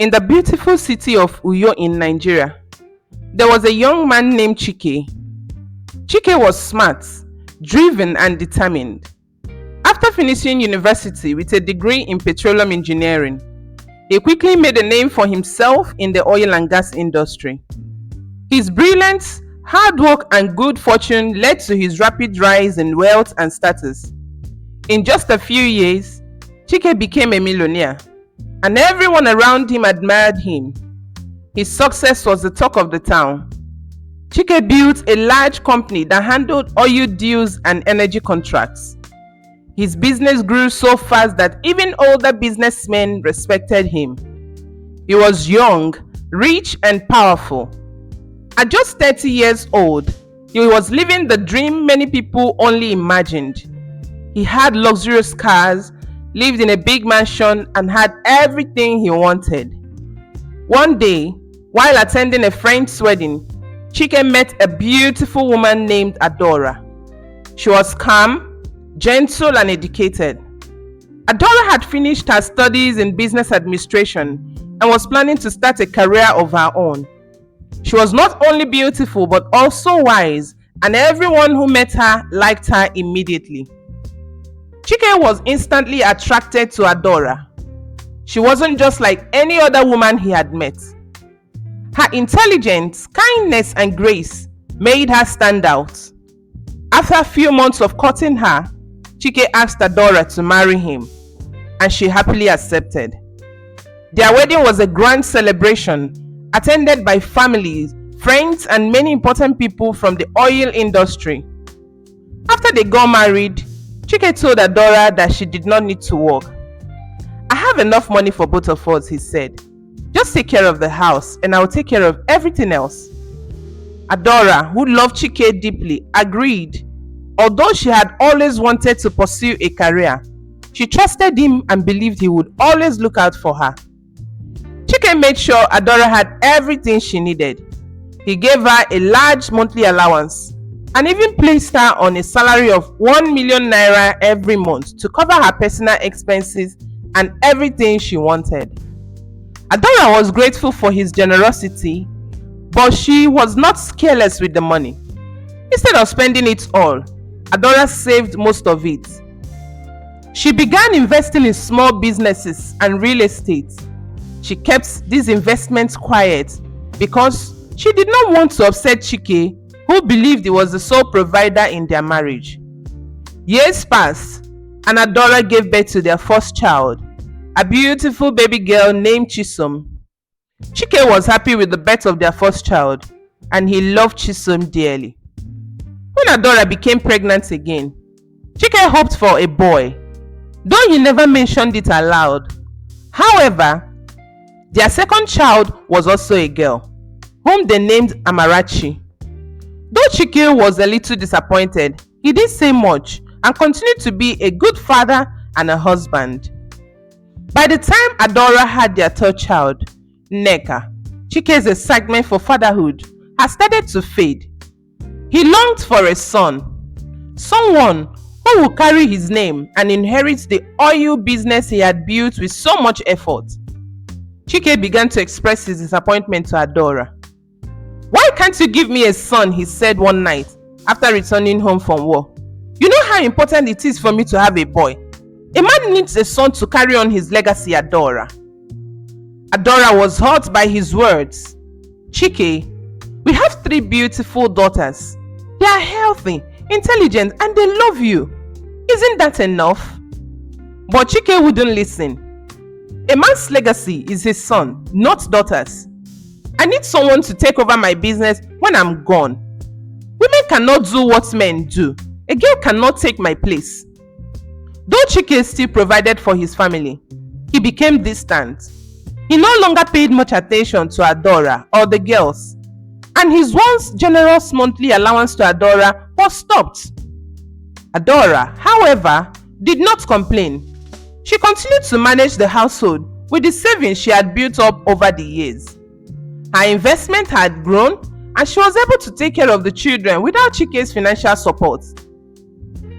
In the beautiful city of Uyo in Nigeria, there was a young man named Chike. Chike was smart, driven, and determined. After finishing university with a degree in petroleum engineering, he quickly made a name for himself in the oil and gas industry. His brilliance, hard work, and good fortune led to his rapid rise in wealth and status. In just a few years, Chike became a millionaire, and everyone around him admired him. His success was the talk of the town. Chike built a large company that handled oil deals and energy contracts. His business grew so fast that even older businessmen respected him. He was young, rich, and powerful. At just 30 years old, he was living the dream many people only imagined. He had luxurious cars, lived in a big mansion, and had everything he wanted. One day, while attending a friend's wedding, Chike met a beautiful woman named Adora. She was calm, gentle, and educated. Adora had finished her studies in business administration and was planning to start a career of her own. She was not only beautiful but also wise, and everyone who met her liked her immediately. Chike was instantly attracted to Adora. She wasn't just like any other woman he had met. Her intelligence, kindness, and grace made her stand out. After a few months of courting her, Chike asked Adora to marry him, and she happily accepted. Their wedding was a grand celebration, attended by families, friends, and many important people from the oil industry. After they got married, Chike told Adora that she did not need to work. "I have enough money for both of us," he said. "Just take care of the house and I will take care of everything else." Adora, who loved Chike deeply, agreed. Although she had always wanted to pursue a career, she trusted him and believed he would always look out for her. Chike made sure Adora had everything she needed. He gave her a large monthly allowance and even placed her on a salary of 1 million naira every month to cover her personal expenses and everything she wanted. Adora was grateful for his generosity, but she was not careless with the money. Instead of spending it all, Adora saved most of it. She began investing in small businesses and real estate. She kept these investments quiet because she did not want to upset Chike, who believed he was the sole provider in their marriage. Years passed, and Adora gave birth to their first child, a beautiful baby girl named Chisom. Chike was happy with the birth of their first child, and he loved Chisom dearly. When Adora became pregnant again, Chike hoped for a boy, though he never mentioned it aloud. However, their second child was also a girl, whom they named Amarachi. Though Chike was a little disappointed, he didn't say much and continued to be a good father and a husband. By the time Adora had their third child, Nneka, Chike's excitement for fatherhood had started to fade. He longed for a son, someone who would carry his name and inherit the oil business he had built with so much effort. Chike began to express his disappointment to Adora. "Why can't you give me a son?" he said one night after returning home from war. "You know how important it is for me to have a boy. A man needs a son to carry on his legacy, Adora." Adora was hurt by his words. "Chike, we have 3 beautiful daughters. They are healthy, intelligent, and they love you. Isn't that enough?" But Chike wouldn't listen. "A man's legacy is his son, not daughters. I need someone to take over my business when I'm gone. Women cannot do what men do. A girl cannot take my place." Though Chike still provided for his family, he became distant. He no longer paid much attention to Adora or the girls, and his once generous monthly allowance to Adora was stopped. Adora, however, did not complain. She continued to manage the household with the savings she had built up over the years. Her investment had grown, and she was able to take care of the children without Chike's financial support.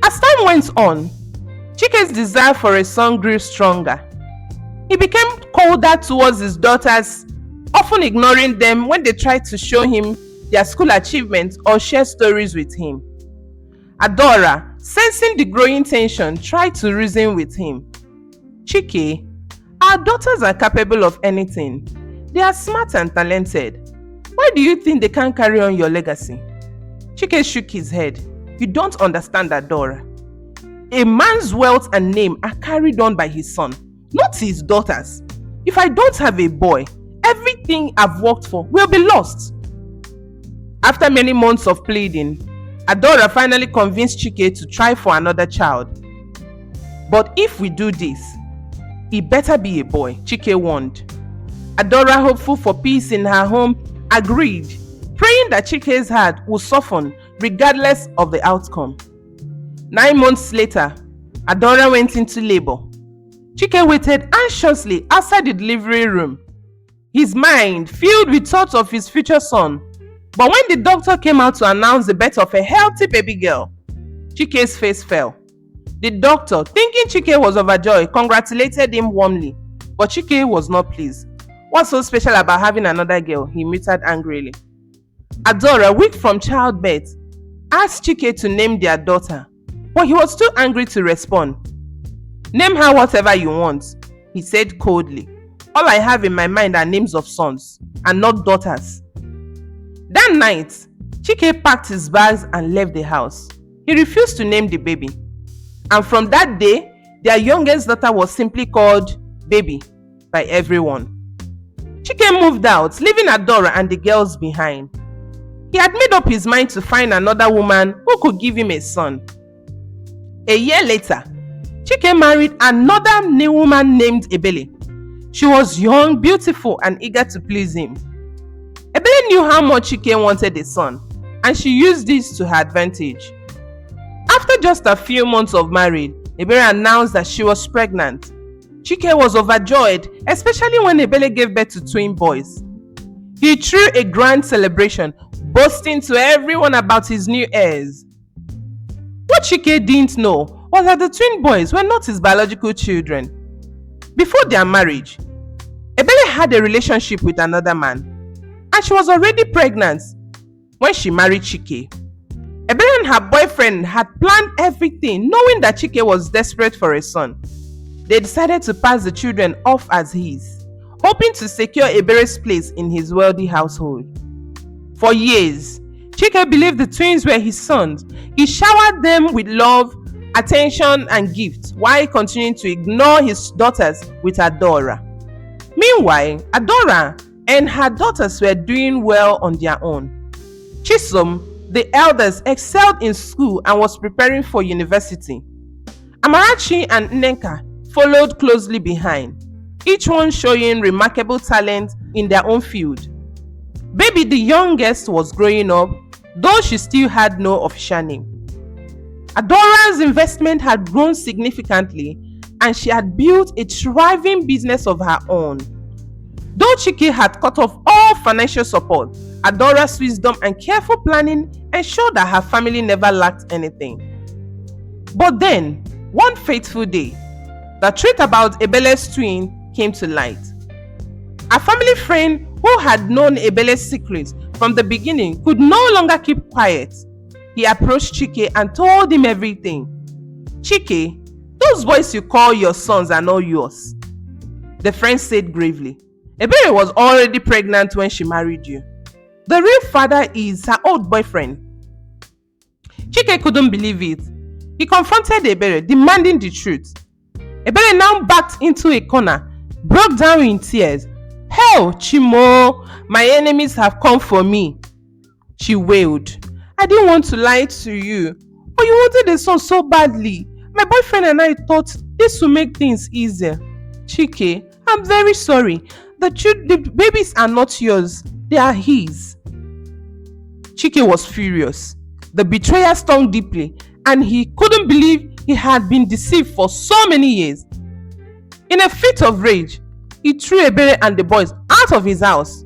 As time went on, Chike's desire for a son grew stronger. He became colder towards his daughters, often ignoring them when they tried to show him their school achievements or share stories with him. Adora, sensing the growing tension, tried to reason with him. Chike, our daughters are capable of anything. They are smart and talented. Why do you think they can't carry on your legacy? Chike shook his head. You don't understand, Adora. A man's wealth and name are carried on by his son, not his daughters. If I don't have a boy, everything I've worked for will be lost. After many months of pleading, Adora finally convinced Chike to try for another child. But if we do this, it better be a boy, Chike warned. Adora, hopeful for peace in her home, agreed, praying that Chike's heart would soften regardless of the outcome. 9 months later, Adora went into labor. Chike waited anxiously outside the delivery room, his mind filled with thoughts of his future son. But when the doctor came out to announce the birth of a healthy baby girl, Chike's face fell. The doctor, thinking Chike was overjoyed, congratulated him warmly, but Chike was not pleased. What's so special about having another girl? He muttered angrily. Adora, weak from childbirth, asked Chike to name their daughter, but he was too angry to respond. Name her whatever you want, he said coldly. All I have in my mind are names of sons, and not daughters. That night, Chike packed his bags and left the house. He refused to name the baby. And from that day, their youngest daughter was simply called Baby by everyone. Chike moved out, leaving Adora and the girls behind. He had made up his mind to find another woman who could give him a son. A year later, Chike married another new woman named Ebele. She was young, beautiful, and eager to please him. Ebele knew how much Chike wanted a son, and she used this to her advantage. After just a few months of marriage, Ebele announced that she was pregnant. Chike was overjoyed, especially when Ebele gave birth to twin boys. He threw a grand celebration, boasting to everyone about his new heirs. What Chike didn't know was that the twin boys were not his biological children. Before their marriage, Ebele had a relationship with another man, and she was already pregnant when she married Chike. Ebele and her boyfriend had planned everything, knowing that Chike was desperate for a son. They decided to pass the children off as his, hoping to secure Ebele's place in his wealthy household. For years, Chike believed the twins were his sons. He showered them with love, attention, and gifts while continuing to ignore his daughters with Adora. Meanwhile, Adora and her daughters were doing well on their own. Chisom, the eldest, excelled in school and was preparing for university. Amarachi and Nneka followed closely behind, each one showing remarkable talent in their own field. Baby, the youngest, was growing up, though she still had no official name. Adora's investment had grown significantly, and she had built a thriving business of her own. Though Chike had cut off all financial support, Adora's wisdom and careful planning ensured that her family never lacked anything. But then, one fateful day, the truth about Ebele's twin came to light. A family friend who had known Ebele's secrets from the beginning could no longer keep quiet. He approached Chike and told him everything. Chike, those boys you call your sons are not yours, the friend said gravely. Ebele was already pregnant when she married you. The real father is her old boyfriend. Chike couldn't believe it. He confronted Ebele, demanding the truth. Ebele now backed into a corner, broke down in tears. Hell, Chimo, my enemies have come for me, she wailed. I didn't want to lie to you, but you wanted a son so badly. My boyfriend and I thought this would make things easier. Chike, I'm very sorry. The babies are not yours, they are his. Chike was furious. The betrayer stung deeply, and he couldn't believe he had been deceived for so many years. In a fit of rage, he threw Ebele and the boys out of his house.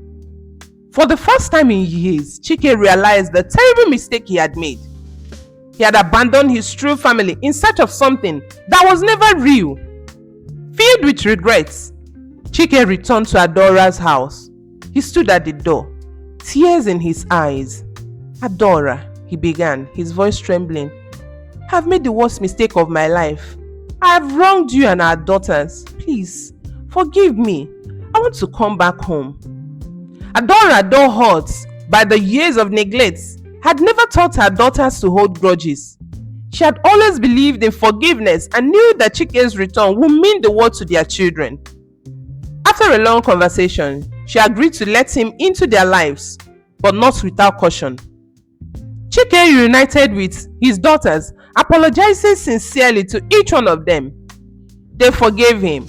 For the first time in years, Chike realized the terrible mistake he had made. He had abandoned his true family in search of something that was never real. Filled with regrets, Chike returned to Adora's house. He stood at the door, tears in his eyes. "Adora," he began, his voice trembling, "I've made the worst mistake of my life. I have wronged you and our daughters. Please, forgive me. I want to come back home." Adora, though hurt by the years of neglect, had never taught her daughters to hold grudges. She had always believed in forgiveness and knew that Chike's return would mean the world to their children. After a long conversation, she agreed to let him into their lives, but not without caution. Chike reunited with his daughters, apologizing sincerely to each one of them. They forgave him.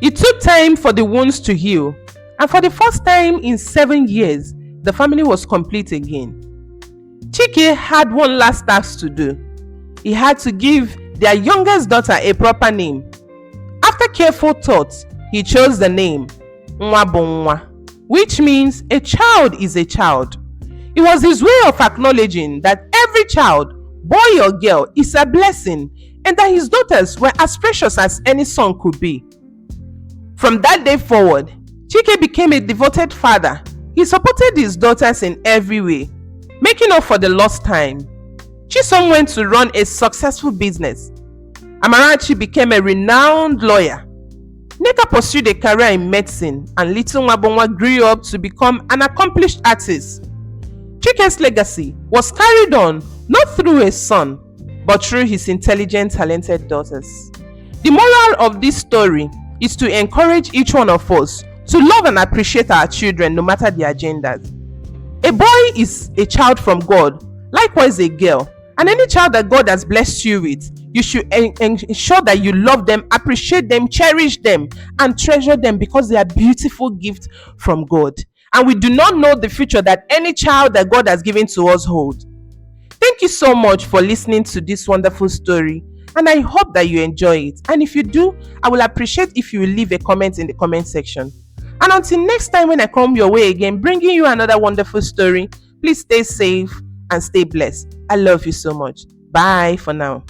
It took time for the wounds to heal, and for the first time in 7 years, the family was complete again. Chike had one last task to do. He had to give their youngest daughter a proper name. After careful thought, he chose the name Nwa, which means a child is a child. It was his way of acknowledging that every child, boy or girl, is a blessing, and that his daughters were as precious as any son could be. From that day forward, Chike became a devoted father. He supported his daughters in every way, making up for the lost time. Chisom went to run a successful business. Amarachi became a renowned lawyer. Nneka pursued a career in medicine, and little Nwabonwa grew up to become an accomplished artist. Chike's legacy was carried on not through a son, but through his intelligent, talented daughters. The moral of this story is to encourage each one of us to love and appreciate our children no matter their genders. A boy is a child from God, likewise a girl, and any child that God has blessed you with, you should ensure that you love them, appreciate them, cherish them, and treasure them because they are beautiful gifts from God. And we do not know the future that any child that God has given to us hold. Thank you so much for listening to this wonderful story, and I hope that you enjoy it. And if you do, I will appreciate if you will leave a comment in the comment section. And until next time when I come your way again, bringing you another wonderful story, please stay safe and stay blessed. I love you so much. Bye for now.